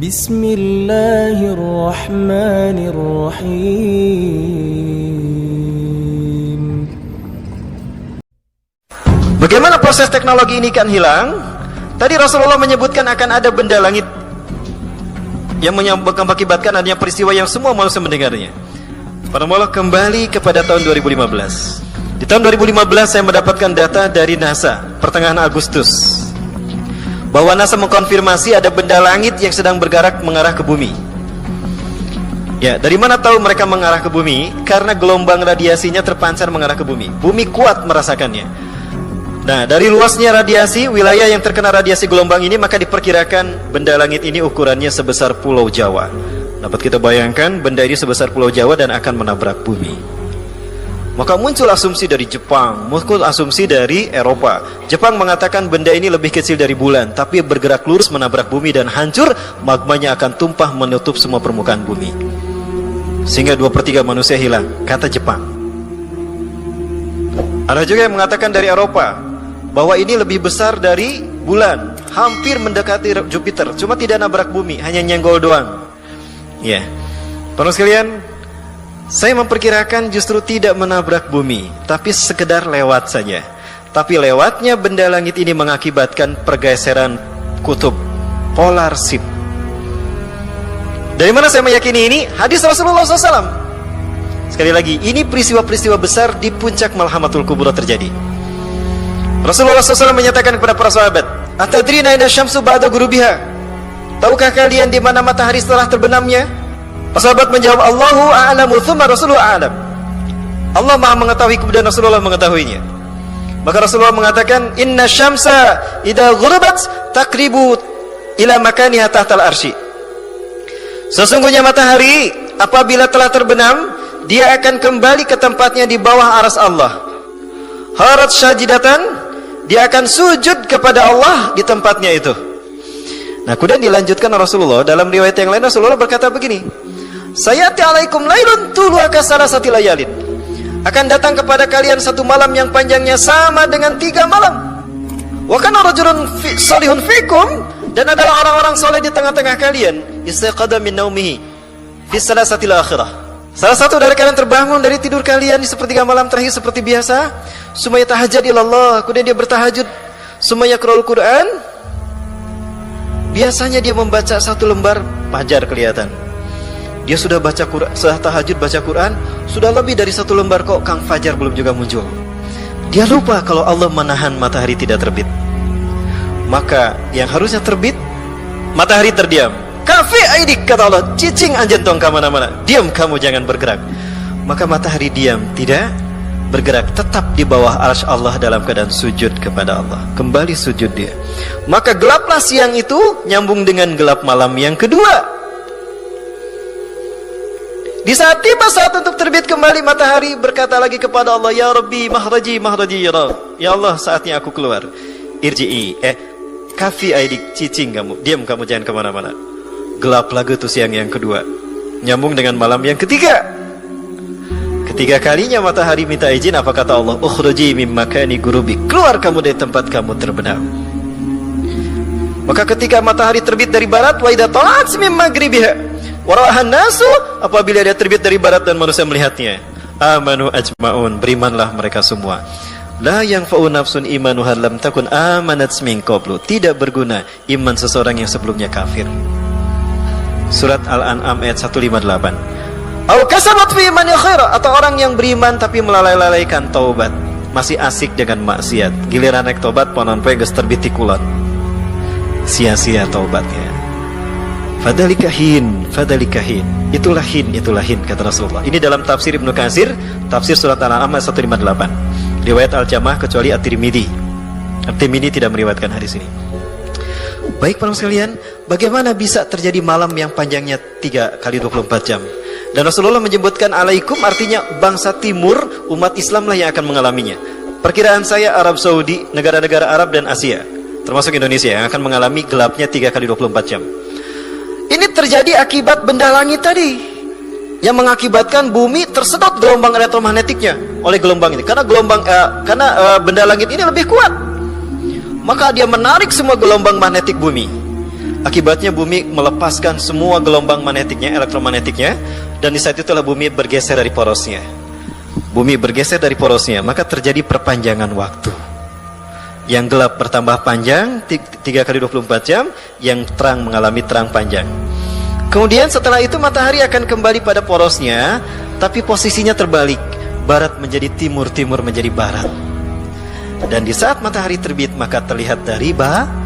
Bismillahirrahmanirrahim. Bagaimana proses teknologi ini kan hilang? Tadi Rasulullah menyebutkan akan ada benda langit yang mengakibatkan adanya peristiwa yang semua manusia mendengarnya. Para mullah kembali kepada tahun 2015. Di tahun 2015 saya mendapatkan data dari NASA pertengahan Agustus bahwa NASA mengkonfirmasi ada benda langit yang sedang bergerak mengarah ke bumi. Ya, dari mana tahu mereka mengarah ke bumi? Karena gelombang radiasinya terpancar mengarah ke bumi. Bumi kuat merasakannya. Nah, dari luasnya radiasi, wilayah yang terkena radiasi gelombang ini, maka diperkirakan benda langit ini ukurannya sebesar Pulau Jawa. Dapat kita bayangkan benda ini sebesar Pulau Jawa dan akan menabrak bumi. Maka muncul asumsi dari Jepang, muncul asumsi dari Eropa. Jepang mengatakan benda ini lebih kecil dari bulan, tapi bergerak lurus menabrak bumi dan hancur, magmanya akan tumpah menutup semua permukaan bumi. Sehingga 2/3 manusia hilang, kata Jepang. Ada juga yang mengatakan dari Eropa bahwa ini lebih besar dari bulan, hampir mendekati Jupiter, cuma tidak nabrak bumi, hanya nyenggol doang. Ya, para sekalian, saya memperkirakan justru tidak menabrak bumi, tapi sekedar lewat saja. Tapi lewatnya benda langit ini mengakibatkan pergeseran kutub polar shift. Dari mana saya meyakini ini? Hadis Rasulullah SAW. Sekali lagi, ini peristiwa-peristiwa besar di puncak Malhamatul Kubra terjadi. Rasulullah SAW menyatakan kepada para sahabat, "Atadrina aina syamsu ba'da ghurubiha?" Tahukah kalian di mana matahari setelah terbenamnya? Para sahabat menjawab, "Allahu a'lamu tsumma rasuluhu a'lam." Allah Maha mengetahui, kemudian Rasulullah mengetahuinya. Maka Rasulullah mengatakan, "Inna syamsa idza ghurabat taqribu ila makaniha tahtal arsy." Sesungguhnya matahari apabila telah terbenam, dia akan kembali ke tempatnya di bawah arsy Allah. Harat sajidatan, dia akan sujud kepada Allah di tempatnya itu. Nah, kemudian dilanjutkan Rasulullah dalam riwayat yang lain. Rasulullah berkata begini, "Sayati alaikum lailun tuluaka salasati layalin." Akan datang kepada kalian satu malam yang panjangnya sama dengan 3 malam. Wa kana rajulun salihun fikum, dan adalah orang-orang soleh di tengah-tengah kalian, istaqada min naumihi fi salasatil akhirah. Salah satu dari kalian terbangun dari tidur kalian di sepertiga malam terakhir seperti biasa, sumaya tahajjud ilallah, kemudian dia bertahajud, sumaya yaqra'ul Quran. Biasanya dia membaca 1 lembar, fajar kelihatan. Dia sudah baca Quran, setelah tahajud baca Quran, sudah lebih dari 1 lembar kok kang fajar belum juga muncul. Dia lupa kalau Allah menahan matahari tidak terbit. Maka yang harusnya terbit, matahari terdiam. Kafi aidik, kata Allah, cicing anjen tong kemana-mana, diam kamu, jangan bergerak. Maka matahari diam, tidak bergerak, tetap di bawah arsy Allah dalam keadaan sujud kepada Allah. Kembali sujud dia. Maka gelaplah siang itu nyambung dengan gelap malam yang kedua. Di saat tiba saat untuk terbit kembali matahari, berkata lagi kepada Allah, "Ya Rabbi, mahraji ya Rabb." Ya Allah, saatnya aku keluar. Irji'i, kafi aidik, cicing kamu, diam kamu, jangan kemana-mana. Gelap lagi tuh siang yang kedua, nyambung dengan malam yang ketiga. Ketiga kalinya matahari minta izin, apa kata Allah? "Ukhruji mim makani gurubi." Keluar kamu dari tempat kamu terbenam. Maka ketika matahari terbit dari barat, wa idza tala'at mim maghribiha wa ra'ahan nasu, apabila dia terbit dari barat dan manusia melihatnya, amanu ajmaun, berimanlah mereka semua. La yanfa'u nafsun imanuha lam takun amanat min qablu. Tidak berguna iman seseorang yang sebelumnya kafir. Surat Al-An'am ayat 158. Au kasabat fi imani khaira, atau orang yang beriman tapi melalai-lalaikan taubat, masih asik dengan maksiat. Giliran naik taubat ponon poe geus terbit ti kulon. Sia-sia taubatnya. Fadalika hin. Itulah hin kata Rasulullah. Ini dalam tafsir Ibnu Katsir, tafsir surat Al-An'am ayat 158. Riwayat Al-Jamaah kecuali At-Tirmidzi. At-Tirmidzi tidak meriwayatkan hadis ini. Baik para sekalian, bagaimana bisa terjadi malam yang panjangnya 3 kali 24 jam? Dan Rasulullah menyebutkan alaikum, artinya bangsa timur, umat Islam lah yang akan mengalaminya. Perkiraan saya Arab Saudi, negara-negara Arab dan Asia, termasuk Indonesia, yang akan mengalami gelapnya 3 kali 24 jam. Ini terjadi akibat benda langit tadi, yang mengakibatkan bumi tersedot gelombang elektromagnetiknya oleh gelombang ini. Karena benda langit ini lebih kuat, maka dia menarik semua gelombang magnetik bumi. Akibatnya bumi melepaskan semua gelombang magnetiknya, elektromagnetiknya, dan di saat itulah bumi bergeser dari porosnya. Bumi bergeser dari porosnya, maka terjadi perpanjangan waktu. Yang gelap bertambah panjang 3 kali 24 jam, yang terang mengalami terang panjang. Kemudian setelah itu matahari akan kembali pada porosnya, tapi posisinya terbalik. Barat menjadi timur, timur menjadi barat. Dan di saat matahari terbit, maka terlihat dari barat.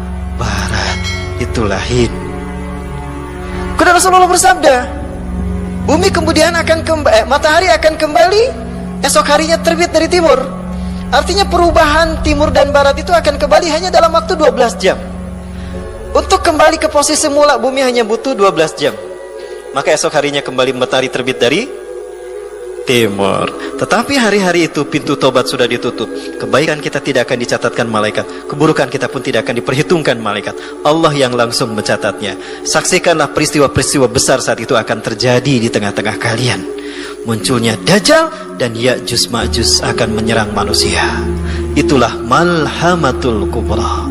Itulah Hin. Kemudian Rasulullah bersabda, bumi kemudian akan matahari akan kembali esok harinya terbit dari timur. Artinya perubahan timur dan barat itu akan kembali hanya dalam waktu 12 jam. Untuk kembali ke posisi mula, bumi hanya butuh 12 jam. Maka esok harinya kembali matahari terbit dari timur. Tetapi hari-hari itu pintu tobat sudah ditutup. Kebaikan kita tidak akan dicatatkan malaikat, keburukan kita pun tidak akan diperhitungkan malaikat. Allah yang langsung mencatatnya. Saksikanlah peristiwa-peristiwa besar saat itu akan terjadi di tengah-tengah kalian. Munculnya Dajjal dan Ya'juj Ma'juj akan menyerang manusia. Itulah Malhamatul Kubra.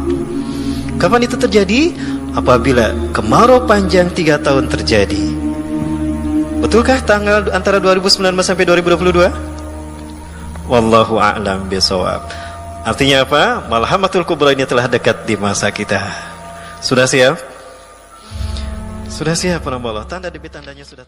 Kapan itu terjadi? Apabila kemarau panjang 3 tahun terjadi. Betulkah tanggal antara 2019 sampai 2022? Wallahu a'lam bishawab. Artinya apa? Malhamatul Kubra ini telah dekat di masa kita. Sudah siap? Sudah siap para Allah. Tanda demi tandanya sudah